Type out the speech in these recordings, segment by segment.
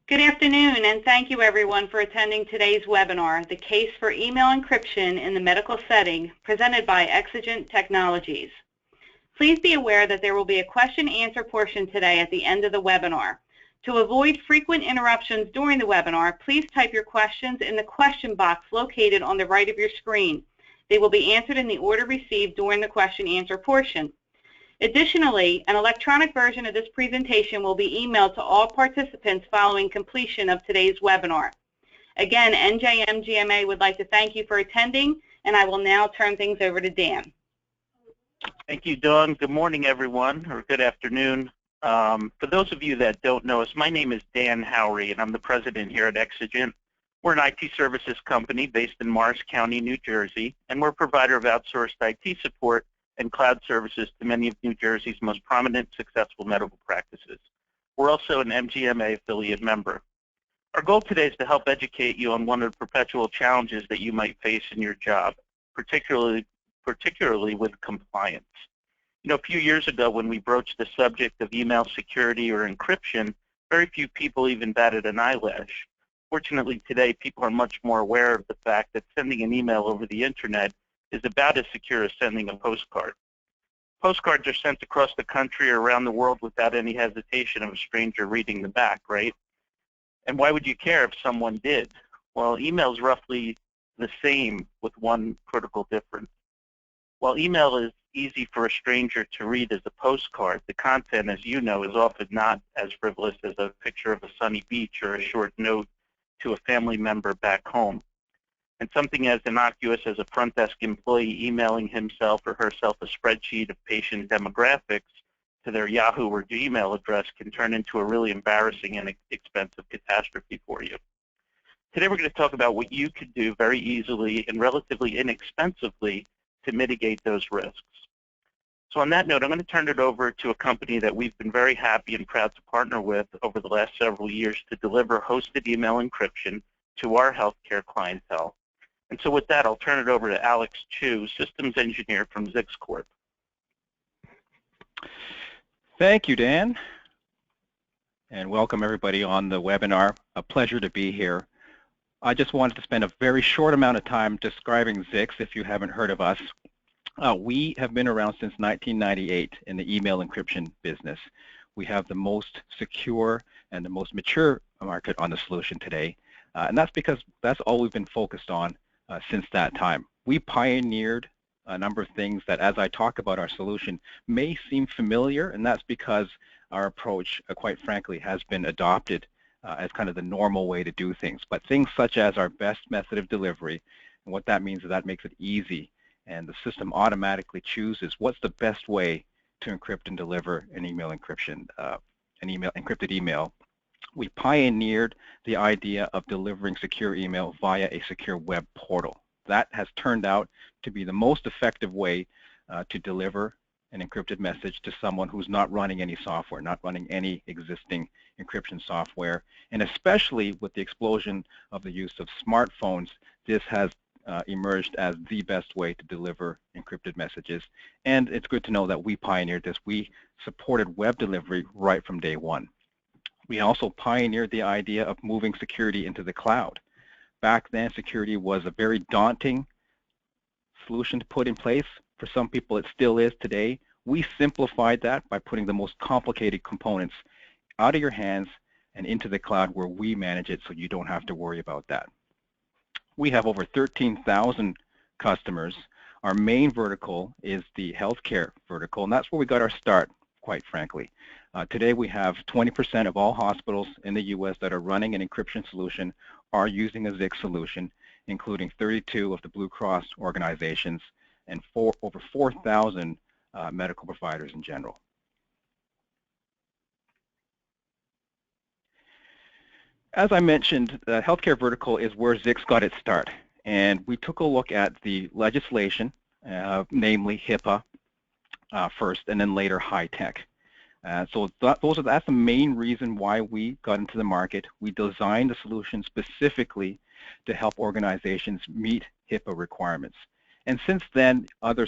Good afternoon, and thank you everyone for attending today's webinar, The Case for Email Encryption in the Medical Setting, presented by Exigent Technologies. Please be aware that there will be a question-answer portion today at the end of the webinar. To avoid frequent interruptions during the webinar, please type your questions in the question box located on the right of your screen. They will be answered in the order received during the question-answer portion. Additionally, an electronic version of this presentation will be emailed to all participants following completion of today's webinar. Again, NJM would like to thank you for attending, and I will now turn things over to Dan. Thank you, Dawn. Good morning, everyone, or good afternoon. For those of you that don't know us, my name is Dan Howry, and I'm the president here at Exigent. We're an IT services company based in Morris County, New Jersey, and we're a provider of outsourced IT support and cloud services to many of New Jersey's most prominent successful medical practices. We're also an MGMA affiliate member. Our goal today is to help educate you on one of the perpetual challenges that you might face in your job, particularly with compliance. You know, a few years ago when we broached the subject of email security or encryption, very few people even batted an eyelash. Fortunately, today people are much more aware of the fact that sending an email over the internet is about as secure as sending a postcard. Postcards are sent across the country or around the world without any hesitation of a stranger reading them back, right? And why would you care if someone did? Well, email is roughly the same with one critical difference. While email is easy for a stranger to read as a postcard, the content, as you know, is often not as frivolous as a picture of a sunny beach or a short note to a family member back home. And something as innocuous as a front desk employee emailing himself or herself a spreadsheet of patient demographics to their Yahoo or Gmail address can turn into a really embarrassing and expensive catastrophe for you. Today we're going to talk about what you could do very easily and relatively inexpensively to mitigate those risks. So on that note, I'm going to turn it over to a company that we've been very happy and proud to partner with over the last several years to deliver hosted email encryption to our healthcare clientele. And so with that, I'll turn it over to Alex Chu, Systems Engineer from Zix Corp. Thank you, Dan. And welcome everybody on the webinar. A pleasure to be here. I just wanted to spend a very short amount of time describing Zix if you haven't heard of us. We have been around since 1998 in the email encryption business. We have the most secure and the most mature market on the solution today. And that's because that's all we've been focused on since that time. We pioneered a number of things that, as I talk about our solution, may seem familiar, and that's because our approach, quite frankly, has been adopted as kind of the normal way to do things. But things such as our best method of delivery, and what that means is that makes it easy, and the system automatically chooses what's the best way to encrypt and deliver an email encryption, encrypted email. We pioneered the idea of delivering secure email via a secure web portal. That has turned out to be the most effective way to deliver an encrypted message to someone who's not running any software, not running any existing encryption software. And especially with the explosion of the use of smartphones, this has emerged as the best way to deliver encrypted messages. And it's good to know that we pioneered this. We supported web delivery right from day one. We also pioneered the idea of moving security into the cloud. Back then, security was a very daunting solution to put in place. For some people, it still is today. We simplified that by putting the most complicated components out of your hands and into the cloud where we manage it so you don't have to worry about that. We have over 13,000 customers. Our main vertical is the healthcare vertical, and that's where we got our start, quite frankly. Today we have 20% of all hospitals in the U.S. that are running an encryption solution are using a Zix solution, including 32 of the Blue Cross organizations and over 4,000 medical providers in general. As I mentioned, the healthcare vertical is where Zix got its start, and we took a look at the legislation, namely HIPAA first, and then later high tech. So that's the main reason why we got into the market. We designed the solution specifically to help organizations meet HIPAA requirements. And since then, other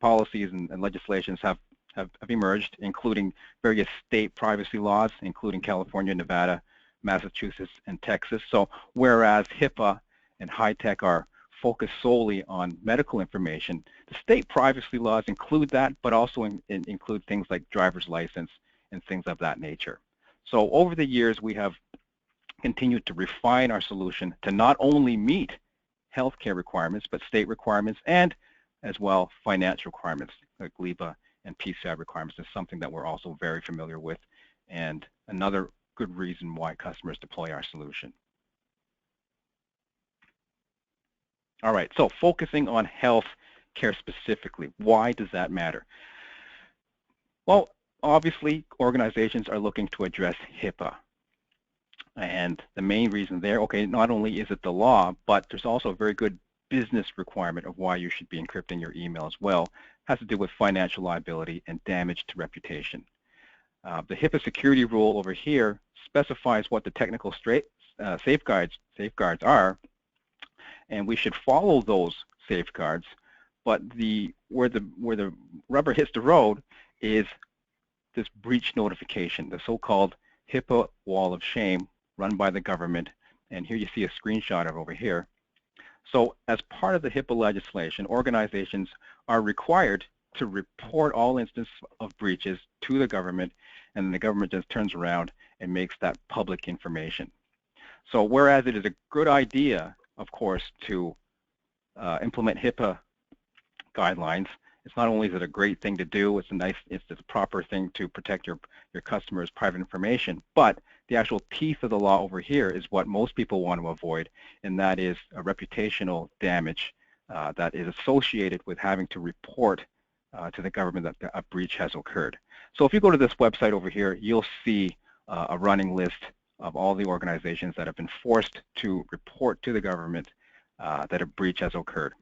policies and legislations have have emerged, including various state privacy laws, including California, Nevada, Massachusetts, and Texas. So whereas HIPAA and HITECH are focused solely on medical information, the state privacy laws include that, but also include things like driver's license and things of that nature. So over the years, we have continued to refine our solution to not only meet healthcare requirements, but state requirements and as well financial requirements like GLIBA and PCI requirements is something that we're also very familiar with, and another good reason why customers deploy our solution. All right, so focusing on health care specifically, why does that matter? Well, obviously, organizations are looking to address HIPAA. And the main reason there, okay, not only is it the law, but there's also a very good business requirement of why you should be encrypting your email as well. It has to do with financial liability and damage to reputation. The HIPAA security rule over here specifies what the technical safeguards are, and we should follow those safeguards. But where the rubber hits the road is this breach notification, the so-called HIPAA wall of shame run by the government. And here you see a screenshot of over here. So as part of the HIPAA legislation, organizations are required to report all instances of breaches to the government, and the government just turns around and makes that public information. So whereas it is a good idea, of course, to implement HIPAA guidelines, it's not only is it a great thing to do, it's the proper thing to protect your customers' private information, but the actual teeth of the law over here is what most people want to avoid, and that is a reputational damage that is associated with having to report to the government that a breach has occurred. So if you go to this website over here, you'll see a running list of all the organizations that have been forced to report to the government that a breach has occurred.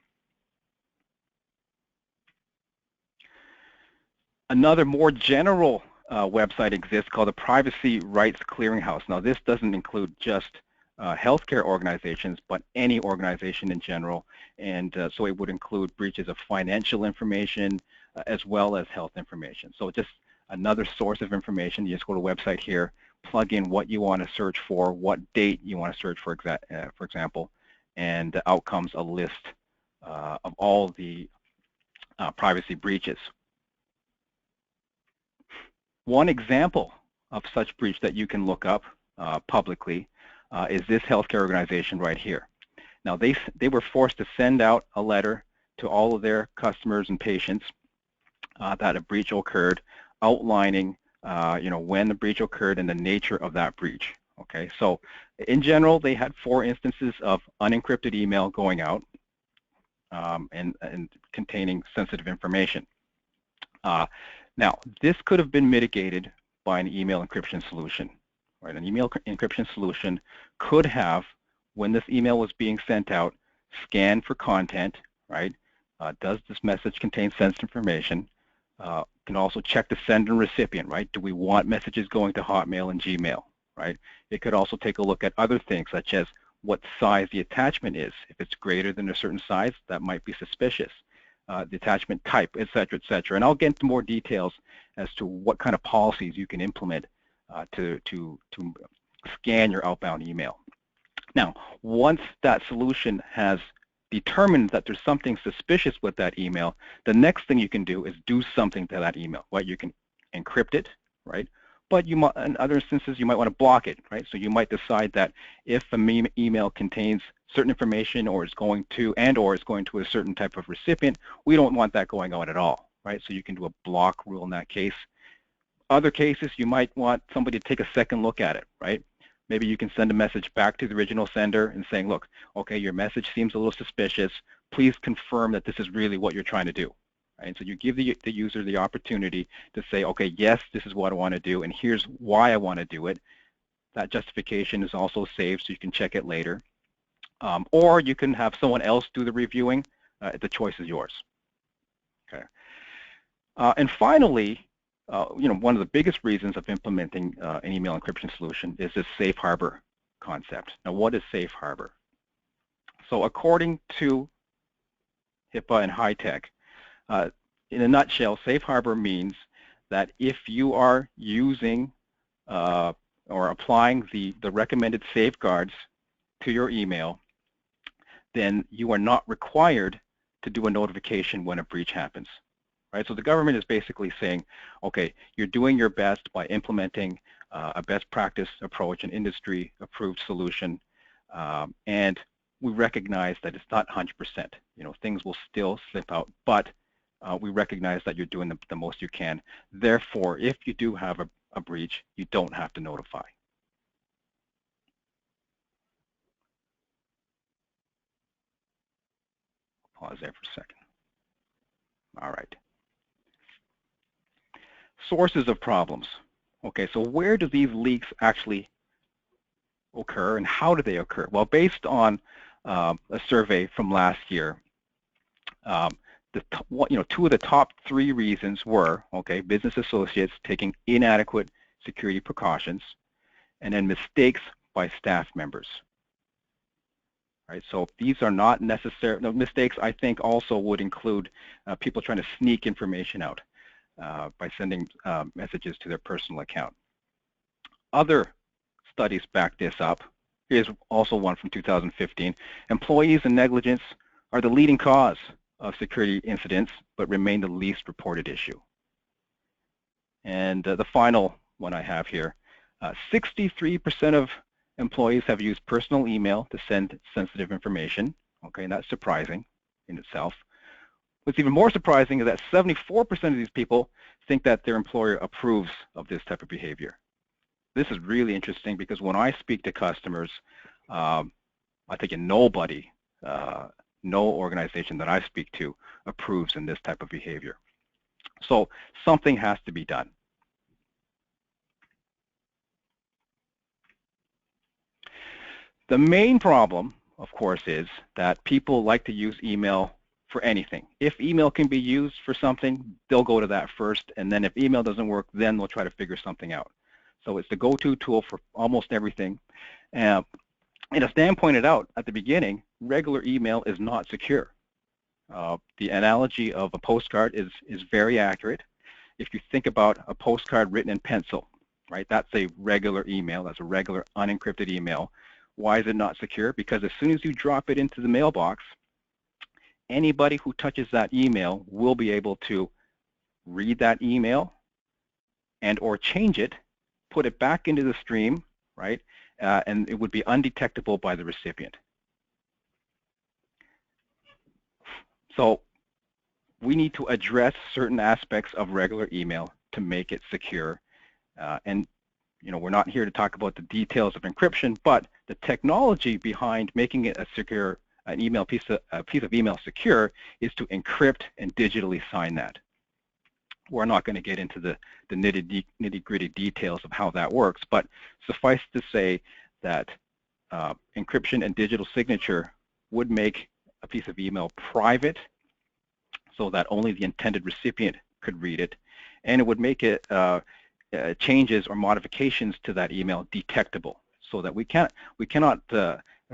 Another more general website exists called the Privacy Rights Clearinghouse. Now this doesn't include just healthcare organizations, but any organization in general, and so it would include breaches of financial information as well as health information. So just another source of information. You just go to the website here, plug in what you want to search for, what date you want to search for example, and out comes a list of all the privacy breaches. One example of such breach that you can look up publicly is this healthcare organization right here. Now they were forced to send out a letter to all of their customers and patients that a breach occurred, outlining when the breach occurred and the nature of that breach. Okay, so in general they had 4 instances of unencrypted email going out and containing sensitive information. Now, this could have been mitigated by an email encryption solution. Right? An email encryption solution could have, when this email was being sent out, scanned for content. Right? Does this message contain sensitive information? Can also check the sender and recipient. Right? Do we want messages going to Hotmail and Gmail? Right? It could also take a look at other things, such as what size the attachment is. If it's greater than a certain size, that might be suspicious. The attachment type, et cetera, and I'll get into more details as to what kind of policies you can implement to scan your outbound email. Now, once that solution has determined that there's something suspicious with that email, the next thing you can do is do something to that email. Right? You can encrypt it, right? But you might, in other instances, you might want to block it, right? So you might decide that if an email contains certain information or is going to a certain type of recipient, we don't want that going on at all, right? So you can do a block rule in that case. Other cases, you might want somebody to take a second look at it, right? Maybe you can send a message back to the original sender and saying, look, okay, your message seems a little suspicious. Please confirm that this is really what you're trying to do. Right? So you give the user the opportunity to say, okay, yes, this is what I want to do, and here's why I want to do it. That justification is also saved, so you can check it later. Or you can have someone else do the reviewing. The choice is yours. Okay. And finally, one of the biggest reasons of implementing an email encryption solution is this safe harbor concept. Now, what is safe harbor? So according to HIPAA and HITECH, in a nutshell, safe harbor means that if you are using or applying the recommended safeguards to your email, then you are not required to do a notification when a breach happens. Right? So the government is basically saying, okay, you're doing your best by implementing a best practice approach, an industry-approved solution, and we recognize that it's not 100%. You know, things will still slip out, but we recognize that you're doing the most you can. Therefore, if you do have a breach, you don't have to notify. Pause there for a second. All right. Sources of problems. Okay, so where do these leaks actually occur and how do they occur? Well, based on a survey from last year, two of the top 3 reasons were, okay, business associates taking inadequate security precautions, and then mistakes by staff members. Right, so these are not necessary. No, mistakes, I think, also would include people trying to sneak information out by sending messages to their personal account. Other studies back this up. Here's also one from 2015. Employees and negligence are the leading cause of security incidents, but remain the least reported issue. And the final one I have here, 63% of employees have used personal email to send sensitive information. Okay, and that's surprising in itself. What's even more surprising is that 74% of these people think that their employer approves of this type of behavior. This is really interesting because when I speak to customers, I think nobody, no organization that I speak to approves in this type of behavior. So something has to be done. The main problem, of course, is that people like to use email for anything. If email can be used for something, they'll go to that first, and then if email doesn't work, then they'll try to figure something out. So it's the go-to tool for almost everything. And as Dan pointed out at the beginning, regular email is not secure. The analogy of a postcard is very accurate. If you think about a postcard written in pencil, right, that's a regular email, that's a regular unencrypted email. Why is it not secure? Because as soon as you drop it into the mailbox, anybody who touches that email will be able to read that email and or change it, put it back into the stream, right, and it would be undetectable by the recipient. So we need to address certain aspects of regular email to make it secure. And you know, we're not here to talk about the details of encryption, but the technology behind making it a secure, a piece of email secure is to encrypt and digitally sign that. We're not going to get into the nitty-gritty details of how that works, but suffice to say that encryption and digital signature would make a piece of email private so that only the intended recipient could read it, and it would make it changes or modifications to that email detectable, so that we cannot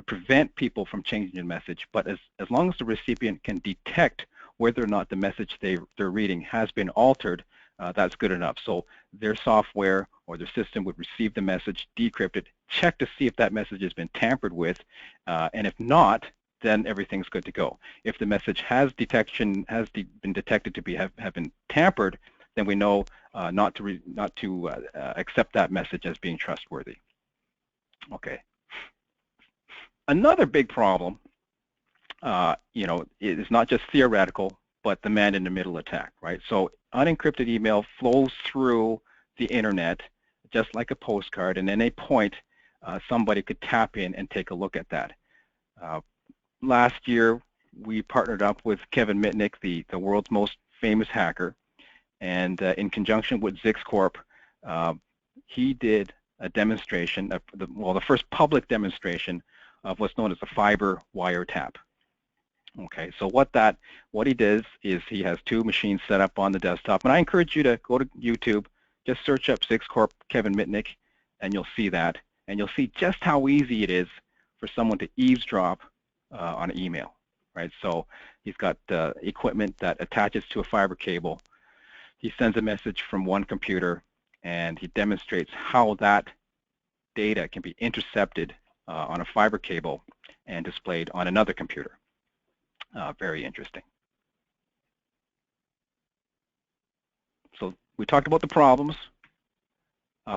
prevent people from changing the message, but as long as the recipient can detect whether or not the message they're reading has been altered, that's good enough. So their software or their system would receive the message, decrypt it, check to see if that message has been tampered with, and if not, then everything's good to go. If the message has been detected to have been tampered, then we know not to accept that message as being trustworthy. Okay. Another big problem, you know, is not just theoretical, but the man-in-the-middle attack, right? So unencrypted email flows through the internet just like a postcard, and at any point, somebody could tap in and take a look at that. Last year, we partnered up with Kevin Mitnick, the world's most famous hacker, and in conjunction with Zix Corp, he did a demonstration, the first public demonstration of what's known as a fiber wiretap. Okay, so what he does is he has 2 machines set up on the desktop, and I encourage you to go to YouTube, just search up Zix Corp Kevin Mitnick, and you'll see that, and you'll see just how easy it is for someone to eavesdrop on an email, right? So he's got equipment that attaches to a fiber cable. he sends a message from one computer, and he demonstrates how that data can be intercepted on a fiber cable and displayed on another computer. Very interesting. So we talked about the problems.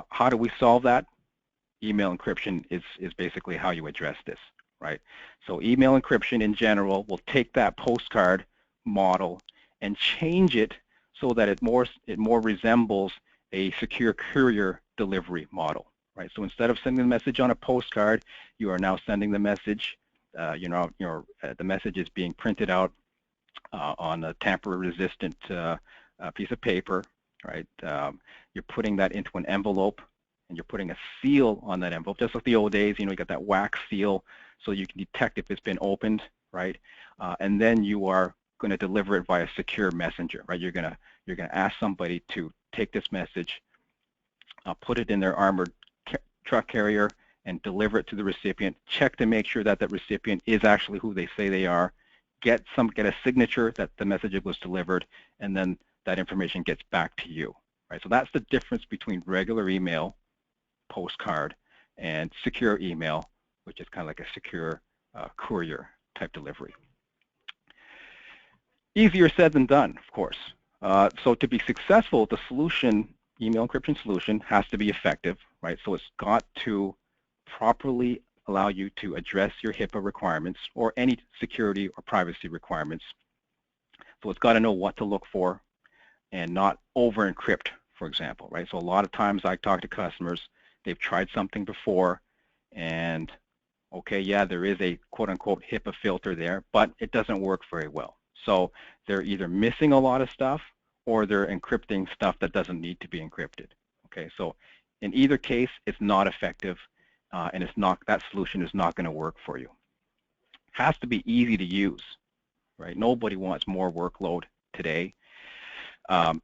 How do we solve that? Email encryption is basically how you address this, right? So email encryption in general will take that postcard model and change it so that it more resembles a secure courier delivery model, right? So instead of sending the message on a postcard, you are now sending the message. The message is being printed out on a tamper-resistant piece of paper, right? You're putting that into an envelope, and you're putting a seal on that envelope, just like the old days. You got that wax seal, so you can detect if it's been opened, right? And then you are going to deliver it via secure messenger, right? You're going to ask somebody to take this message, put it in their armored truck carrier, and deliver it to the recipient. Check to make sure that that recipient is actually who they say they are. Get a signature that the message was delivered, and then that information gets back to you, right? So that's the difference between regular email, postcard, and secure email, which is kind of like a secure courier type delivery. Easier said than done, of course. So to be successful, the solution, email encryption solution, has to be effective, right? So it's got to properly allow you to address your HIPAA requirements or any security or privacy requirements. So it's got to know what to look for and not over encrypt, for example, right? So a lot of times I talk to customers, they've tried something before, and okay, yeah, there is a quote-unquote HIPAA filter there, but it doesn't work very well. So they're either missing a lot of stuff or they're encrypting stuff that doesn't need to be encrypted. Okay, so in either case, it's not effective, and that solution is not going to work for you. Has to be easy to use, right? Nobody wants more workload today.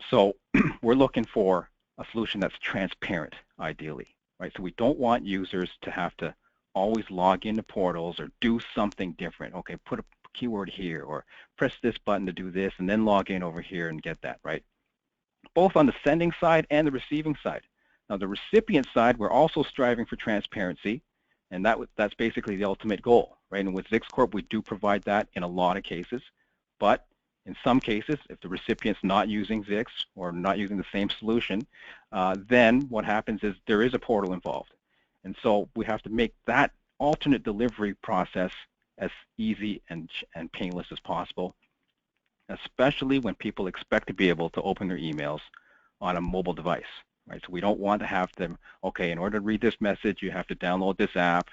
So we're looking for a solution that's transparent, ideally, right? So we don't want users to have to always log into portals or do something different. Okay, put a keyword here, or press this button to do this, and then log in over here and get that, right? Both on the sending side and the receiving side. Now, the recipient side, we're also striving for transparency, and that's basically the ultimate goal, right? And with Zix Corp, we do provide that in a lot of cases, but in some cases, if the recipient's not using Zix or not using the same solution, then what happens is there is a portal involved. And so we have to make that alternate delivery process as easy and painless as possible, especially when people expect to be able to open their emails on a mobile device, right? So we don't want to have them, okay, in order to read this message, you have to download this app,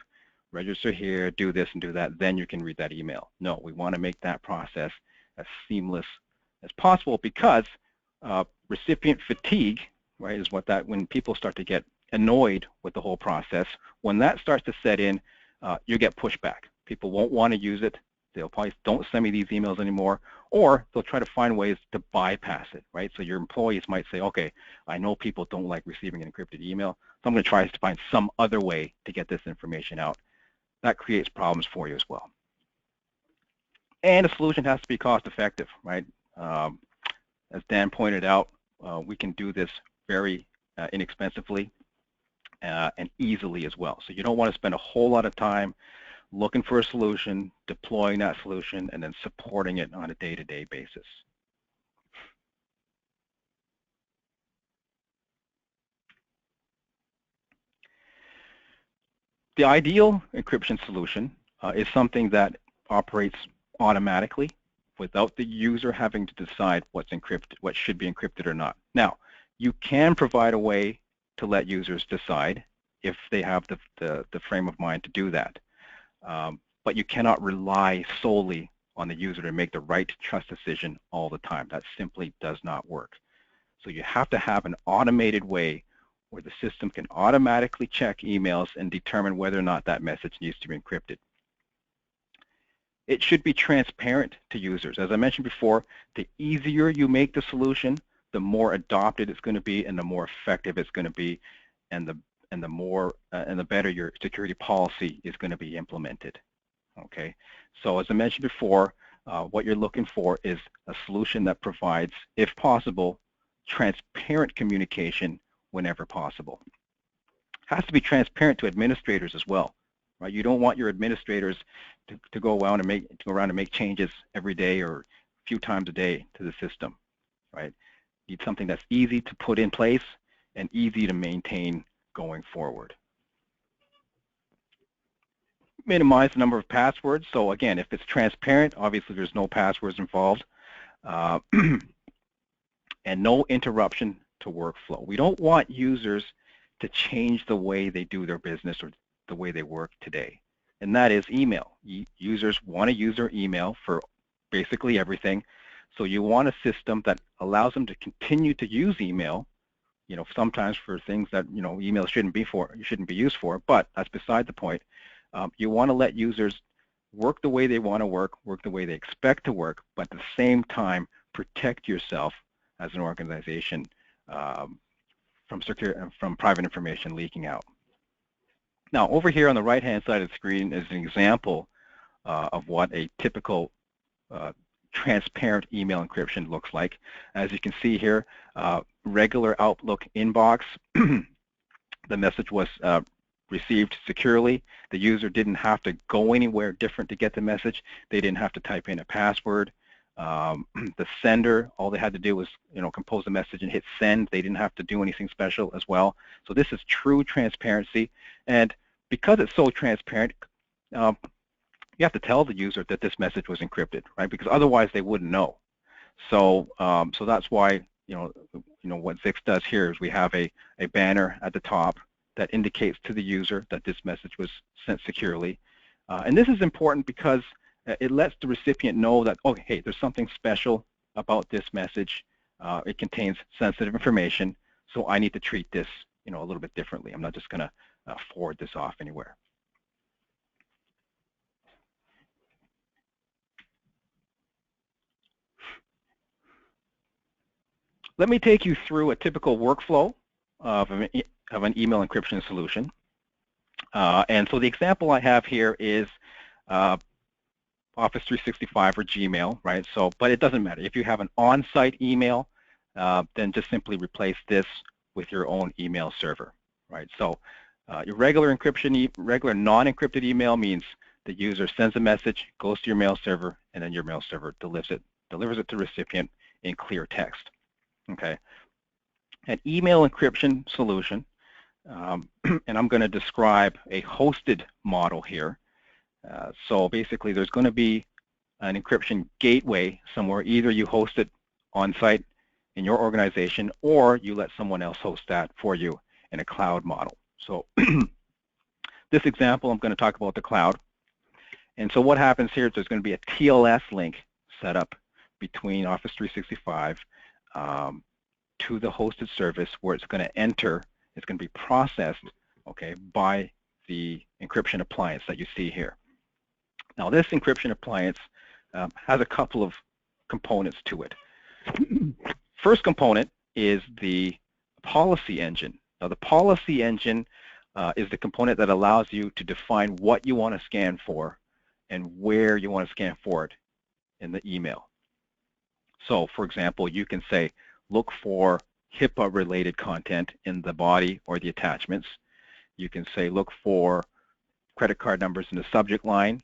register here, do this and do that, then you can read that email. No, we want to make that process as seamless as possible, because recipient fatigue, right, is when people start to get annoyed with the whole process. When that starts to set in, you get pushback. People won't want to use it. They'll probably don't send me these emails anymore, or they'll try to find ways to bypass it, right? So your employees might say, okay, I know people don't like receiving an encrypted email, so I'm going to try to find some other way to get this information out. That creates problems for you as well. And a solution has to be cost effective, right? As Dan pointed out, we can do this very inexpensively and easily as well. So you don't want to spend a whole lot of time looking for a solution, deploying that solution, and then supporting it on a day-to-day basis. The ideal encryption solution is something that operates automatically without the user having to decide what's encrypted, what should be encrypted or not. Now, you can provide a way to let users decide if they have the frame of mind to do that. But you cannot rely solely on the user to make the right trust decision all the time. That simply does not work. So you have to have an automated way where the system can automatically check emails and determine whether or not that message needs to be encrypted. It should be transparent to users. As I mentioned before, the easier you make the solution, the more adopted it's going to be and the more effective it's going to be, and the better your security policy is going to be implemented. Okay, so as I mentioned before, what you're looking for is a solution that provides, if possible, transparent communication whenever possible. It has to be transparent to administrators as well, right? You don't want your administrators to go around and make changes every day or a few times a day to the system, right? You need something that's easy to put in place and easy to maintain going forward. Minimize the number of passwords. So again, if it's transparent, obviously there's no passwords involved. And no interruption to workflow. We don't want users to change the way they do their business or the way they work today. And that is email. Users want to use their email for basically everything. So you want a system that allows them to continue to use email, sometimes for things that, email shouldn't be used for, but that's beside the point. You want to let users work the way they want to work the way they expect to work, but at the same time, protect yourself as an organization from private information leaking out. Now, over here on the right-hand side of the screen is an example of what a typical transparent email encryption looks like. As you can see here, regular Outlook inbox, the message was received securely. The user didn't have to go anywhere different to get the message. They didn't have to type in a password. The sender, all they had to do was, compose the message and hit send. They didn't have to do anything special as well. So this is true transparency. And because it's so transparent, you have to tell the user that this message was encrypted, right? Because otherwise they wouldn't know. So, so that's why, what Zix does here is we have a banner at the top that indicates to the user that this message was sent securely. And this is important because it lets the recipient know that, oh, hey, there's something special about this message. It contains sensitive information, so I need to treat this, a little bit differently. I'm not just going to forward this off anywhere. Let me take you through a typical workflow of an email encryption solution. And so the example I have here is Office 365 or Gmail, right? So, but it doesn't matter. If you have an on-site email, then just simply replace this with your own email server, right? So your regular encryption, regular non-encrypted email means the user sends a message, goes to your mail server, and then your mail server delivers it to the recipient in clear text, okay? An email encryption solution, and I'm going to describe a hosted model here. So basically there's going to be an encryption gateway somewhere. Either you host it on-site in your organization or you let someone else host that for you in a cloud model. So this example, I'm going to talk about the cloud. And so what happens here is there's going to be a TLS link set up between Office 365 to the hosted service where it's going to enter, it's going to be processed, okay, by the encryption appliance that you see here. Now this encryption appliance has a couple of components to it. First component is the policy engine. Now the policy engine is the component that allows you to define what you want to scan for and where you want to scan for it in the email. So for example, you can say look for HIPAA related content in the body or the attachments. You can say look for credit card numbers in the subject line.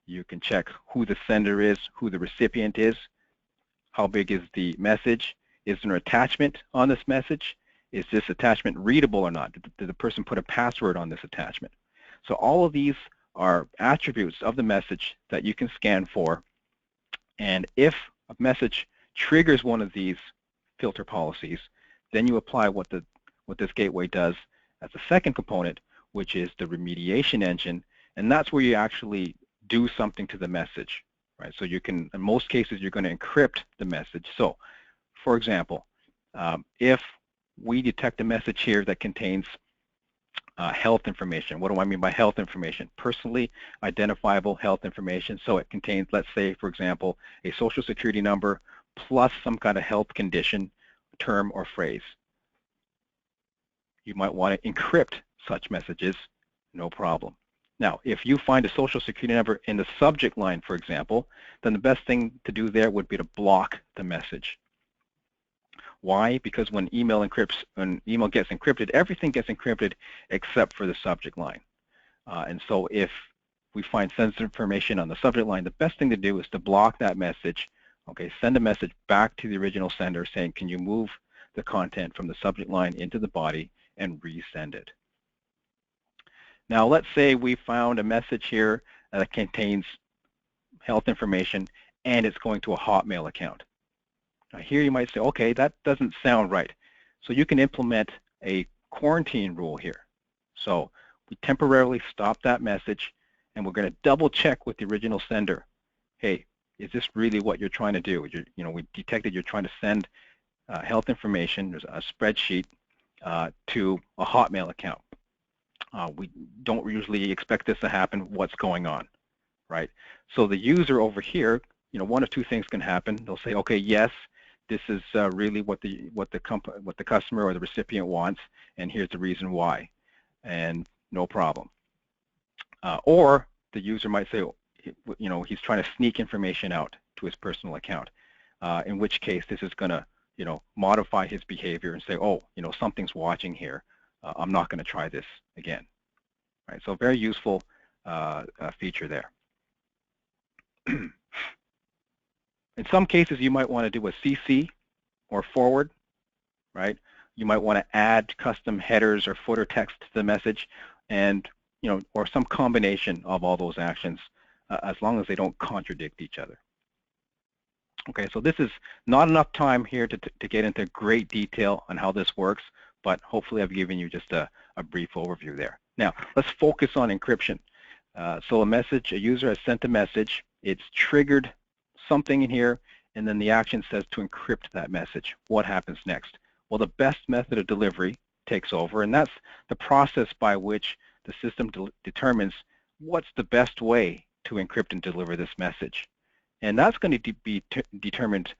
You can check who the sender is, who the recipient is, how big is the message, is there an attachment on this message, is this attachment readable or not, did the person put a password on this attachment. So all of these are attributes of the message that you can scan for, and if a message triggers one of these filter policies, then you apply what this gateway does as a second component, which is the remediation engine, and that's where you actually do something to the message, right? So you can, in most cases, you're going to encrypt the message. So, for example, if we detect a message here that contains health information, what do I mean by health information? Personally identifiable health information. So it contains, let's say, for example, a social security number plus some kind of health condition, term, or phrase. You might want to encrypt such messages, no problem. Now, if you find a social security number in the subject line, for example, then the best thing to do there would be to block the message. Why? Because when email gets encrypted, everything gets encrypted except for the subject line. And so if we find sensitive information on the subject line, the best thing to do is to block that message. Okay, send a message back to the original sender saying, can you move the content from the subject line into the body and resend it. Now let's say we found a message here that contains health information and it's going to a Hotmail account. Now here you might say, okay, that doesn't sound right. So you can implement a quarantine rule here. So we temporarily stop that message and we're going to double check with the original sender. Hey, is this really what you're trying to do? We detected you're trying to send health information, there's a spreadsheet to a Hotmail account. We don't usually expect this to happen. What's going on, right? So the user over here, one of two things can happen. They'll say, okay, yes, this is really what the customer or the recipient wants, and here's the reason why, and no problem. Or the user might say, he's trying to sneak information out to his personal account, in which case this is going to, modify his behavior and say, oh, something's watching here. I'm not going to try this again. Right? So very useful feature there. In some cases, you might want to do a CC or forward, right? You might want to add custom headers or footer text to the message, and or some combination of all those actions, as long as they don't contradict each other. Okay, so this is not enough time here to get into great detail on how this works, but hopefully I've given you just a brief overview there. Now, let's focus on encryption. So a user has sent a message, it's triggered something in here, and then the action says to encrypt that message. What happens next? Well, the best method of delivery takes over, and that's the process by which the system determines what's the best way to encrypt and deliver this message. And that's going to be determined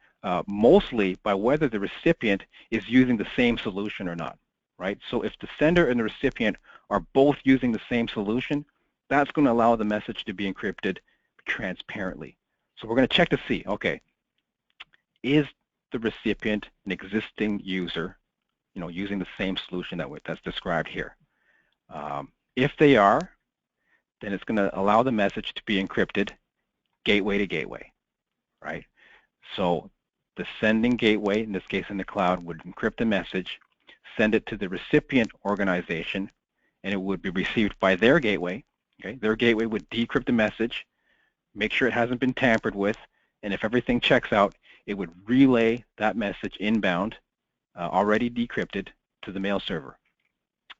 mostly by whether the recipient is using the same solution or not, right? So if the sender and the recipient are both using the same solution, that's going to allow the message to be encrypted transparently. So we're going to check to see, okay, is the recipient an existing user, using the same solution that's described here? If they are, then it's going to allow the message to be encrypted gateway to gateway, right? So the sending gateway, in this case in the cloud, would encrypt the message, send it to the recipient organization, and it would be received by their gateway. Okay? Their gateway would decrypt the message, make sure it hasn't been tampered with, and if everything checks out, it would relay that message inbound, already decrypted, to the mail server.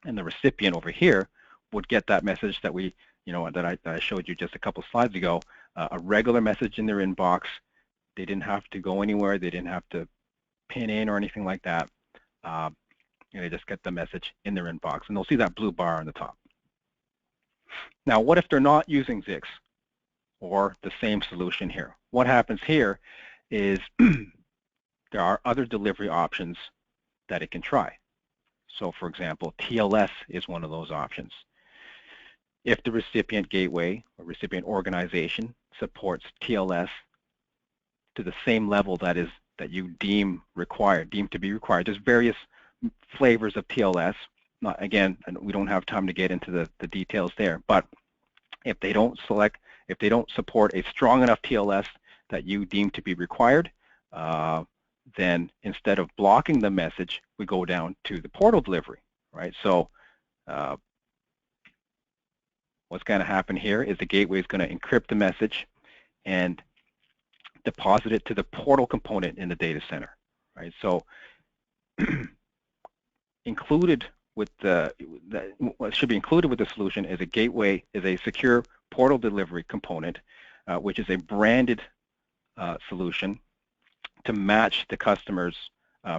And the recipient over here would get that message that that I showed you just a couple slides ago, a regular message in their inbox. They didn't have to go anywhere. They didn't have to pin in or anything like that. They just get the message in their inbox, and they'll see that blue bar on the top. Now, what if they're not using Zix or the same solution here? What happens here is there are other delivery options that it can try. So, for example, TLS is one of those options. If the recipient gateway or recipient organization supports TLS to the same level that you deem to be required, there's various flavors of TLS. Again, we don't have time to get into the details there, but if they don't support a strong enough TLS that you deem to be required, then instead of blocking the message, we go down to the portal delivery, right? So what's going to happen here is the gateway is going to encrypt the message and deposit it to the portal component in the data center, right? So what should be included with the solution is a secure portal delivery component, which is a branded solution to match the customer's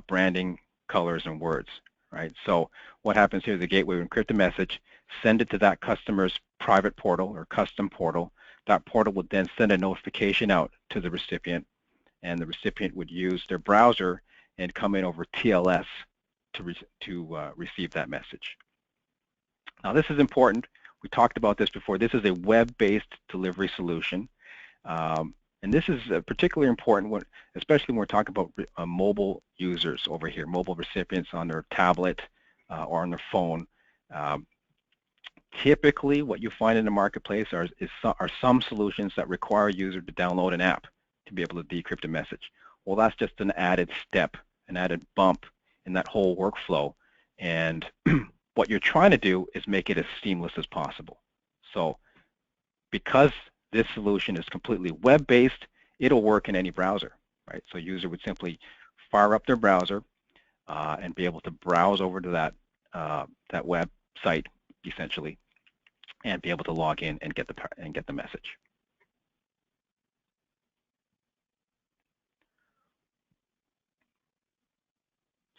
branding, colors, and words, right? So what happens here is the gateway will encrypt the message, send it to that customer's private portal or custom portal. That portal would then send a notification out to the recipient, and the recipient would use their browser and come in over TLS to receive that message. Now, this is important. We talked about this before. This is a web-based delivery solution, and And this is particularly important, when, especially when we're talking about mobile users over here, mobile recipients on their tablet or on their phone. Typically, what you find in the marketplace are some solutions that require a user to download an app to be able to decrypt a message. Well, that's just an added step, an added bump in that whole workflow. And what you're trying to do is make it as seamless as possible. So because this solution is completely web-based, it'll work in any browser, right? So a user would simply fire up their browser and be able to browse over to that website, essentially, and be able to log in and get the message.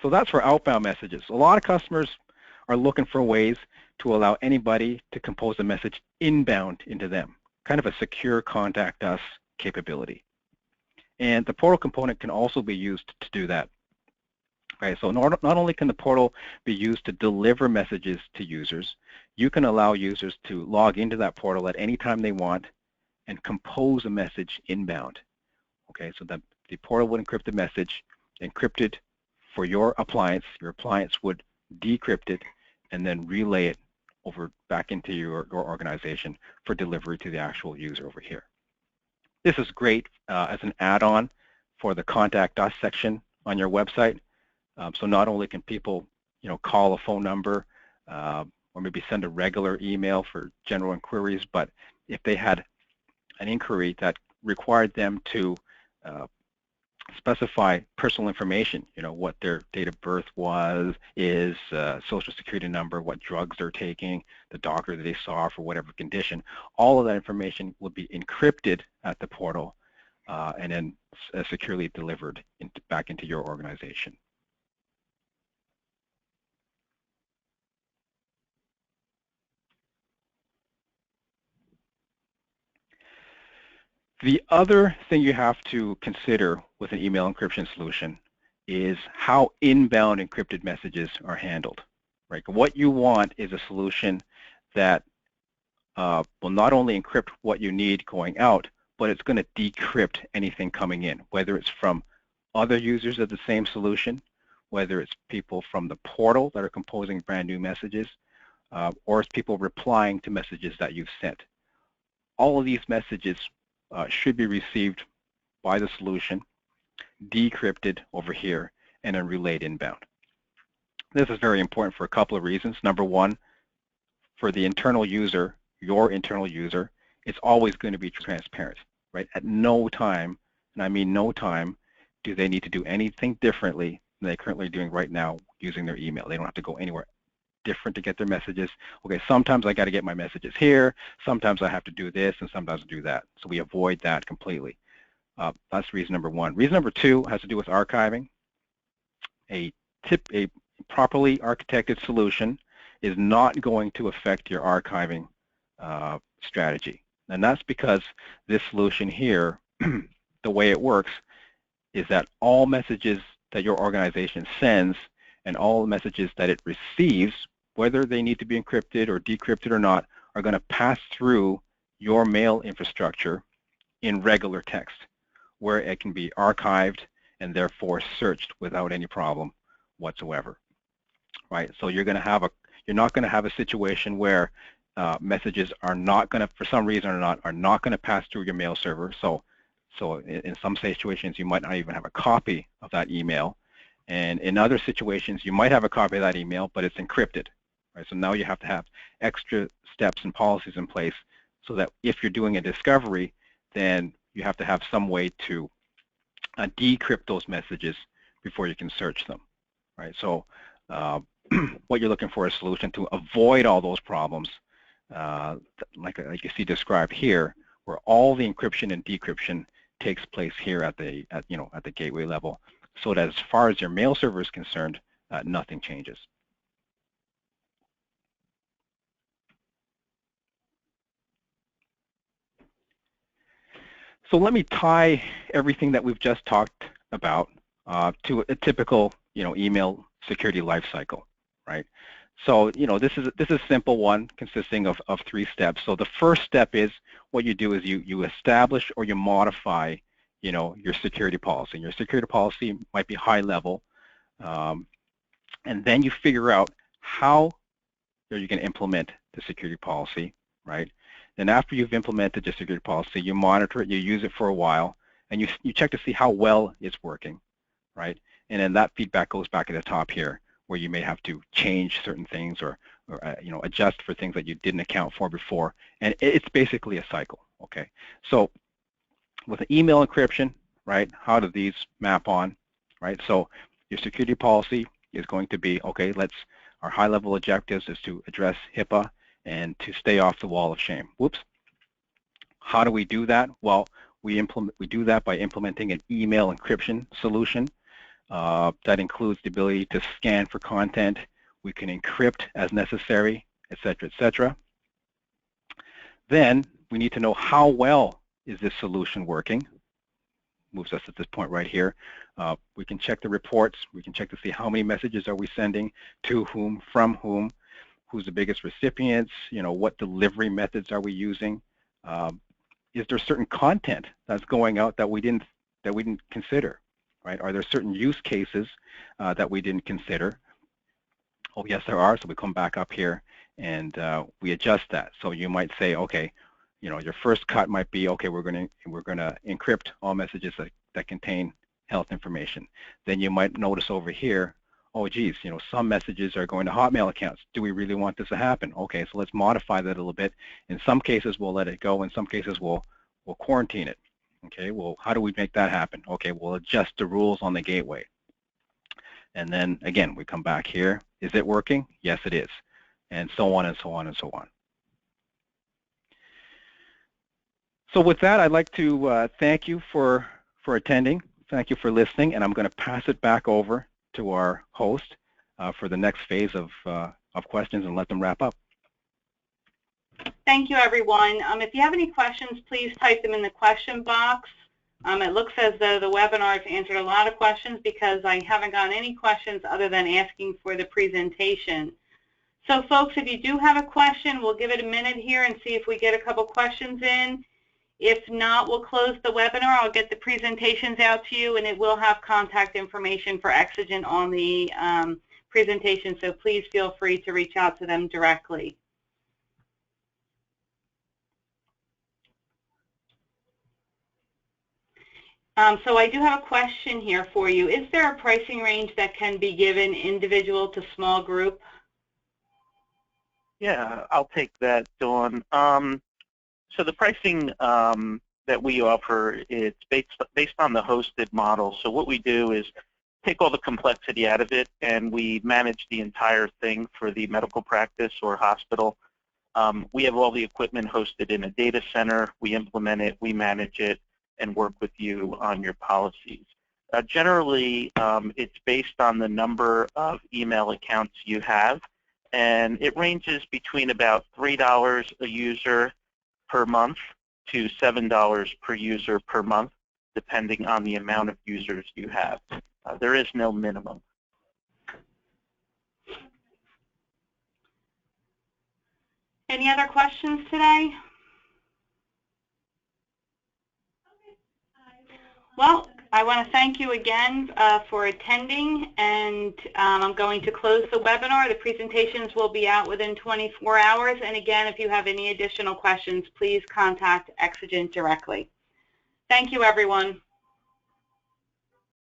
So that's for outbound messages. A lot of customers are looking for ways to allow anybody to compose a message inbound into them, kind of a secure contact us capability. And the portal component can also be used to do that. Okay, so not only can the portal be used to deliver messages to users, you can allow users to log into that portal at any time they want and compose a message inbound. Okay, so that the portal would encrypt the message, encrypt it for your appliance would decrypt it, and then relay it over back into your organization for delivery to the actual user over here. This is great as an add-on for the Contact Us section on your website. So not only can people, call a phone number or maybe send a regular email for general inquiries, but if they had an inquiry that required them to specify personal information, what their date of birth is, social security number, what drugs they're taking, the doctor that they saw for whatever condition, all of that information would be encrypted at the portal and then securely delivered back into your organization. The other thing you have to consider with an email encryption solution is how inbound encrypted messages are handled. Right? What you want is a solution that will not only encrypt what you need going out, but it's going to decrypt anything coming in, whether it's from other users of the same solution, whether it's people from the portal that are composing brand new messages, or it's people replying to messages that you've sent. All of these messages should be received by the solution, decrypted over here, and then relayed inbound. This is very important for a couple of reasons. Number one, for the internal user, your internal user, it's always going to be transparent, right? At no time, and I mean no time, do they need to do anything differently than they're currently doing right now using their email. They don't have to go anywhere different to get their messages. Okay, sometimes I got to get my messages here, sometimes I have to do this, and sometimes I do that. So we avoid that completely. That's reason number one. Reason number two has to do with archiving. A properly architected solution is not going to affect your archiving strategy. And that's because this solution here, the way it works, is that all messages that your organization sends and all messages that it receives, whether they need to be encrypted or decrypted or not, are going to pass through your mail infrastructure in regular text, where it can be archived and therefore searched without any problem whatsoever. Right? So you're not going to have a situation where messages are not going to, for some reason or not, are not going to pass through your mail server. So in some situations, you might not even have a copy of that email. And in other situations, you might have a copy of that email, but it's encrypted. Right? So now you have to have extra steps and policies in place so that if you're doing a discovery, then you have to have some way to decrypt those messages before you can search them. Right? So what you're looking for is a solution to avoid all those problems, like you see described here, where all the encryption and decryption takes place here at the gateway level, so that as far as your mail server is concerned, nothing changes. So let me tie everything that we've just talked about to a typical email security lifecycle, right? So, this is a simple one consisting of 3 steps. So the first step is what you do is you establish or you modify, your security policy. Your security policy might be high level, and then you figure out how you can implement the security policy, right? Then after you've implemented your security policy, you monitor it, you use it for a while, and you check to see how well it's working, right? And then that feedback goes back at the top here, where you may have to change certain things or adjust for things that you didn't account for before. And it's basically a cycle, okay? So with email encryption, right, how do these map on, right? So your security policy is going to be, okay, our high-level objectives is to address HIPAA and to stay off the wall of shame. Whoops. How do we do that? Well, we do that by implementing an email encryption solution. That includes the ability to scan for content. We can encrypt as necessary, etc., etc. Then we need to know how well is this solution working. Moves us at this point right here. We can check the reports. We can check to see how many messages are we sending, to whom, from whom, who's the biggest recipients, what delivery methods are we using. Is there certain content that's going out that we didn't consider? Right? Are there certain use cases that we didn't consider? Oh, yes, there are. So we come back up here and we adjust that. So you might say, okay, your first cut might be, okay, we're going to encrypt all messages that contain health information. Then you might notice over here, oh, geez, some messages are going to Hotmail accounts. Do we really want this to happen? Okay, so let's modify that a little bit. In some cases, we'll let it go. In some cases, we'll quarantine it. Okay, well, how do we make that happen? Okay, we'll adjust the rules on the gateway. And then, again, we come back here. Is it working? Yes, it is. And so on and so on and so on. So with that, I'd like to thank you for attending. Thank you for listening. And I'm going to pass it back over to our host for the next phase of questions and let them wrap up. Thank you, everyone. If you have any questions, please type them in the question box. It looks as though the webinar has answered a lot of questions because I haven't gotten any questions other than asking for the presentation. So, folks, if you do have a question, we'll give it a minute here and see if we get a couple questions in. If not, we'll close the webinar. I'll get the presentations out to you, and it will have contact information for Exigent on the presentation, so please feel free to reach out to them directly. So I do have a question here for you. Is there a pricing range that can be given individual to small group? Yeah, I'll take that, Dawn. So the pricing that we offer, it's based on the hosted model. So what we do is take all the complexity out of it, and we manage the entire thing for the medical practice or hospital. We have all the equipment hosted in a data center. We implement it, we manage it, and work with you on your policies. Generally, it's based on the number of email accounts you have, and it ranges between about $3 a user per month to $7 per user per month, depending on the amount of users you have. There is no minimum. Any other questions today? Well, I want to thank you again for attending, and I'm going to close the webinar. The presentations will be out within 24 hours, and again, if you have any additional questions, please contact Exigent directly. Thank you, everyone.